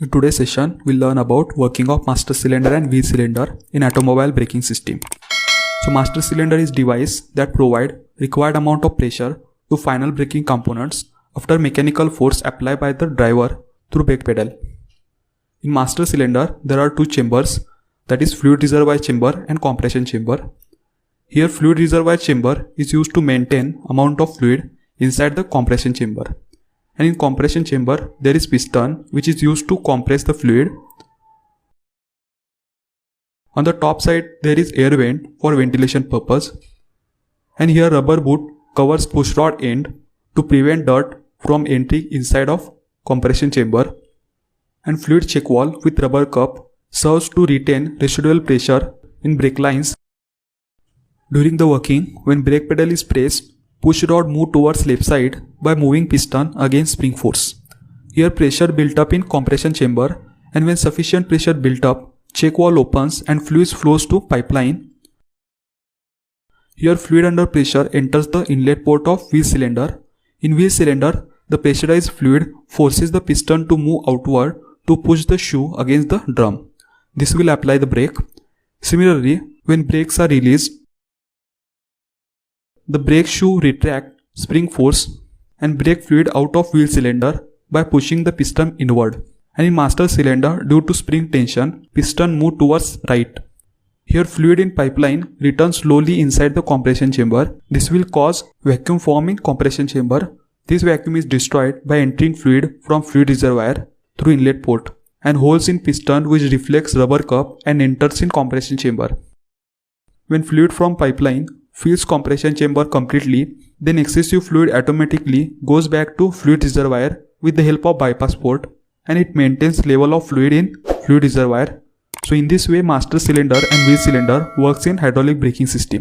In today's session, we'll learn about working of master cylinder and wheel cylinder in automobile braking system. So master cylinder is device that provide required amount of pressure to final braking components after mechanical force applied by the driver through brake pedal. In master cylinder, there are two chambers, that is fluid reservoir chamber and compression chamber. Here fluid reservoir chamber is used to maintain amount of fluid inside the compression chamber. And in compression chamber, there is piston which is used to compress the fluid. On the top side, there is air vent for ventilation purpose. And here rubber boot covers push rod end to prevent dirt from entering inside of compression chamber. And fluid check valve with rubber cup serves to retain residual pressure in brake lines. During the working, when brake pedal is pressed, push rod move towards left side by moving piston against spring force. Here pressure built up in compression chamber, and when sufficient pressure built up, check valve opens and fluid flows to pipeline. Here fluid under pressure enters the inlet port of wheel cylinder. In wheel cylinder, the pressurized fluid forces the piston to move outward to push the shoe against the drum. This will apply the brake. Similarly, when brakes are released, the brake shoe retract spring force and brake fluid out of wheel cylinder by pushing the piston inward. And in master cylinder, due to spring tension, piston move towards right. Here fluid in pipeline returns slowly inside the compression chamber. This will cause vacuum form in compression chamber. This vacuum is destroyed by entering fluid from fluid reservoir through inlet port and holes in piston which reflects rubber cup and enters in compression chamber. When fluid from pipeline fills compression chamber completely, then excessive fluid automatically goes back to fluid reservoir with the help of bypass port, and it maintains level of fluid in fluid reservoir. So in this way, master cylinder and wheel cylinder works in hydraulic braking system.